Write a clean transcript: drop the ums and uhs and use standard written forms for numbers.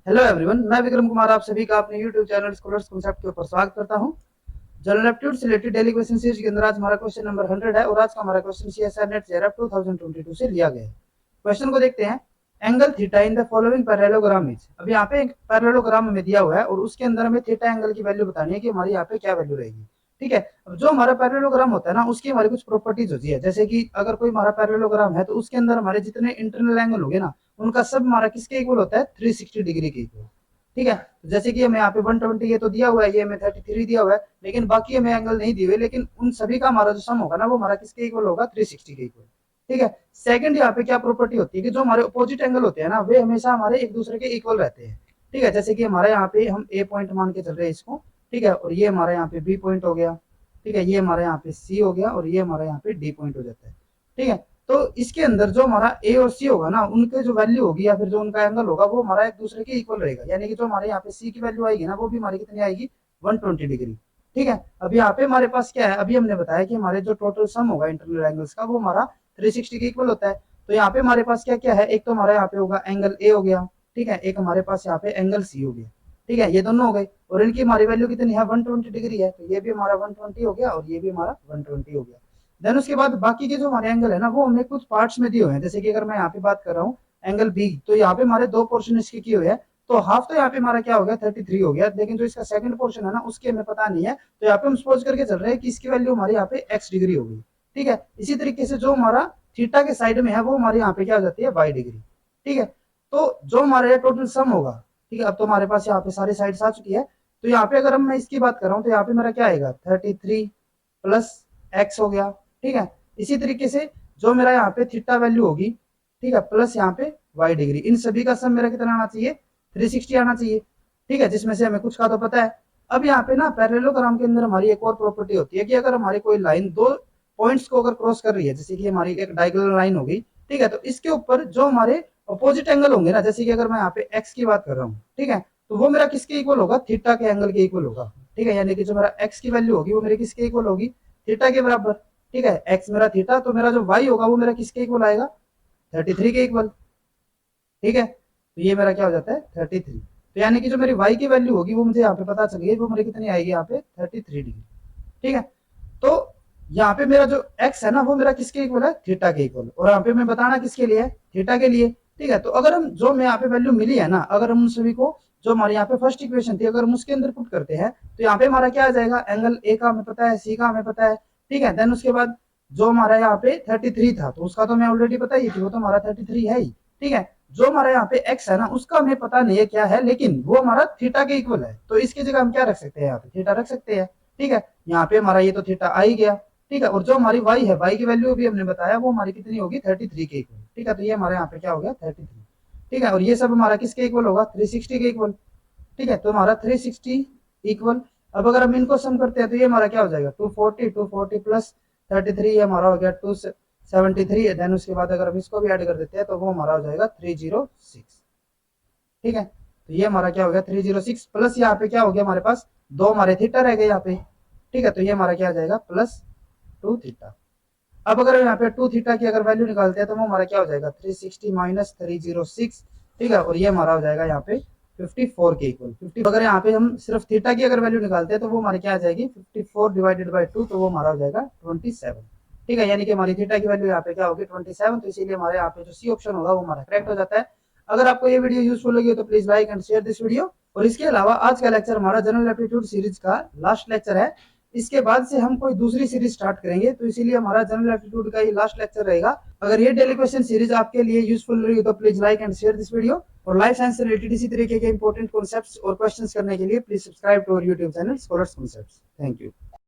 Hello everyone, मैं विक्रम कुमार आप सभी का अपने यूट्यूब चैनल स्कॉलर्स कॉन्सेप्ट के ऊपर स्वागत करता हूं। जनरल एप्टीट्यूड से रिलेटेड डेली क्वेश्चन सीरीज के अंदर आज हमारा क्वेश्चन नंबर 100 है और आज का हमारा क्वेश्चन सीएसआर नेट जेआरएफ 2022 से लिया गया है। क्वेश्चन को देखते हैं। Angle theta in the following parallelogram is. अब यहाँ पे एक पैरेललोग्राम हमें दिया हुआ है और उसके अंदर हमें थीटा एंगल की वैल्यू बतानी है कि हमारी यहाँ पे क्या वैल्यू रहेगी। ठीक है, अब जो हमारा पैरेललोग्राम होता है ना, उसकी हमारी कुछ प्रॉपर्टीज होती है। जैसे कि अगर कोई हमारा पैरेललोग्राम है तो उसके अंदर हमारे जितने इंटरनल एंगल होंगे ना, उनका सब हमारा किसके इक्वल होता है, 360 डिग्री के इक्वल। ठीक है, जैसे कि हमें यहाँ पे 120 ये तो दिया हुआ है, ये हमें 33 दिया हुआ है, लेकिन बाकी हमें एंगल नहीं दिए हुए, लेकिन उन सभी का हमारा जो सम होगा ना, वो हमारा किसके इक्वल होगा, 360 के इक्वल। ठीक है, सेकंड यहाँ पे क्या प्रॉपर्टी होती है कि जो हमारे अपोजिट एंगल होते हैं ना, वे हमेशा हमारे एक दूसरे के इक्वल रहते हैं। ठीक है, जैसे कि हमारे यहाँ पे हम ए पॉइंट मान के चल रहे हैं इसको। ठीक है, और ये हमारे यहाँ पे बी पॉइंट हो गया। ठीक है, ये हमारे यहाँ पे सी हो गया और ये हमारे यहाँ पे डी पॉइंट हो जाता है। ठीक है, तो इसके अंदर जो हमारा ए और सी होगा ना, उनके जो वैल्यू होगी या फिर जो उनका एंगल होगा, वो हमारा एक दूसरे के इक्वल रहेगा। यानी कि जो हमारे यहाँ पे सी की वैल्यू आएगी ना, वो भी हमारी कितनी आएगी, 120 डिग्री। ठीक है, अब यहाँ पे हमारे पास क्या है, अभी हमने बताया कि हमारे जो टोटल सम होगा इंटरनल एंगल्स का, वो हमारा 360 के इक्वल होता है। तो यहाँ पे हमारे पास क्या क्या है, एक तो हमारा यहाँ पे होगा एंगल ए हो गया। ठीक है, एक हमारे पास यहाँ पे एंगल सी हो गया। ठीक है, ये दोनों हो गए और इनकी हमारी वैल्यू कितनी है, 120 डिग्री है। तो ये भी हमारा 120 हो गया और ये भी हमारा 120 हो गया। देन उसके बाद बाकी के जो हमारे एंगल है ना, वो हमें कुछ पार्ट्स में दिए हुए हैं। जैसे कि अगर मैं यहाँ पे बात कर रहा हूँ एंगल बी, तो यहाँ पे हमारे दो पोर्शन इसके किए हुए हैं। तो हाफ तो यहाँ पे हमारा क्या हो गया, 33 हो गया, लेकिन जो इसका सेकंड पोर्शन है ना, उसके हमें पता नहीं है। तो यहाँ पे हम सपोज करके चल रहे हैं कि इसकी वैल्यू हमारी यहाँ पे एक्स डिग्री होगी। ठीक है, इसी तरीके से जो हमारा थीटा के साइड में है, वो हमारे यहाँ पे क्या हो जाती है, वाई डिग्री। ठीक है, तो जो हमारे टोटल सम होगा, ठीक है, अब तो हमारे पास यहाँ पे सारी साइड आ चुकी है। तो यहाँ पे अगर मैं इसकी बात कर रहा हूँ, तो यहाँ पे मेरा क्या आएगा, 33 प्लस एक्स हो गया। ठीक है, इसी तरीके से जो मेरा यहाँ पे थीटा वैल्यू होगी, ठीक है, प्लस यहाँ पे वाई डिग्री, इन सभी का सम मेरा कितना आना चाहिए, 360 आना चाहिए। ठीक है, जिसमें से हमें कुछ का तो पता है। अब यहाँ पे ना पैरेललोग्राम के अंदर हमारी एक और प्रॉपर्टी होती है कि अगर हमारी कोई लाइन दो पॉइंट्स को अगर क्रॉस कर रही है, जैसे कि हमारी एक डायगोनल लाइन होगी। ठीक है, तो इसके ऊपर जो हमारे अपोजिट एंगल होंगे ना, जैसे कि अगर मैं यहाँ पे एक्स की बात कर रहा हूँ, ठीक है, तो वो मेरा किसके इक्वल होगा, थीटा के एंगल के इक्वल होगा। ठीक है, यानी कि जो मेरा एक्स की वैल्यू होगी, वो मेरे किसके इक्वल होगी, थीटा के बराबर। ठीक है, एक्स मेरा थीटा, तो मेरा जो वाई होगा वो मेरा किसके इक्वल आएगा, 33 के इक्वल। ठीक है, तो ये मेरा क्या हो जाता है, 33। तो यानी कि जो मेरी वाई की वैल्यू होगी, वो मुझे यहाँ पे पता चल गई, वो मेरी कितनी आएगी यहाँ पे, 33 डिग्री। ठीक है, तो यहाँ पे मेरा जो एक्स है ना, वो मेरा किसके इक्वल है, थीटा के इक्वल। और यहाँ पे मैं बताना किसके लिए है, थीटा के लिए। ठीक है, तो अगर हम जो मैं यहाँ पे वैल्यू मिली है ना, अगर हम उन सभी को जो हमारे यहाँ पे फर्स्ट इक्वेशन थी, अगर हम उसके अंदर पुट करते हैं, तो यहाँ पे हमारा क्या आ जाएगा, एंगल ए का हमें पता है, सी का हमें पता है। ठीक है, देन उसके बाद जो हमारा यहाँ पे 33 था, तो उसका तो मैं ऑलरेडी पता ही थी, वो तो हमारा 33 है ही। ठीक है, जो हमारा यहाँ पे एक्स है ना, उसका हमें पता नहीं है क्या है, लेकिन वो हमारा थीटा के इक्वल है। तो इसकी जगह हम क्या रख सकते हैं, यहाँ पे थीटा रख सकते हैं। ठीक है, यहाँ पे हमारा ये तो थीटा आ ही गया। ठीक है, और जो हमारी वाई है, वाई की वैल्यू भी हमने बताया, वो हमारी कितनी होगी, 33 के इक्वल। ठीक है, तो ये हमारे यहाँ पे क्या हो गया, 33। ठीक है, और ये सब हमारा किसके इक्वल होगा, 360 के इक्वल। ठीक है, तो हमारा 360 इक्वल। अब अगर हम इनको सम करते हैं, तो ये हमारा क्या हो जाएगा, 240 प्लस 33, ये हमारा हो गया 273। देन उसके बाद अगर हम इसको भी ऐड कर देते हैं, तो वो हमारा हो जाएगा 306। ठीक है, तो ये हमारा क्या हो गया, 306 प्लस यहाँ पे क्या हो गया, हमारे पास दो हमारे थीटा रह गए यहाँ पे। ठीक है, तो ये हमारा क्या आ जाएगा, प्लस 2 थीटा। अब अगर यहाँ पे 2 थीटा की अगर वैल्यू निकालते हैं, तो वो हमारा क्या हो जाएगा, 360 माइनस 306। ठीक है, और ये हमारा हो जाएगा यहाँ पे 54 के इक्वल। 50 अगर यहाँ पे हम सिर्फ थीटा की अगर वैल्यू निकालते हैं, तो वो हमारी क्या आ जाएगी, 54 डिवाइडेड बाई 2, तो वो हमारा हो जाएगा 27। ठीक है, यानी कि हमारी थीटा की वैल्यू यहाँ पे क्या होगी, 27। तो इसीलिए हमारे यहाँ पे जो सी ऑप्शन होगा, वो हमारा करेक्ट हो जाता है। अगर आपको ये वीडियो यूजफुल लगी हो, तो please like and share this video. और इसके अलावा आज का लेक्चर हमारा जनरल एप्टीट्यूड सीरीज का लास्ट लेक्चर है। इसके बाद से हम कोई दूसरी सीरीज स्टार्ट करेंगे, तो इसीलिए हमारा जनरल एप्टीट्यूड का ये लास्ट लेक्चर रहेगा। अगर ये डेली क्वेश्चन सीरीज आपके लिए यूजफुल रही, तो please like and share this video. और लाइफ साइंस से रिलेटेड इसी तरीके के इंपॉर्टेंट कॉन्सेप्ट्स और क्वेश्चंस करने के लिए please subscribe to our YouTube channel scholars concepts. Thank you.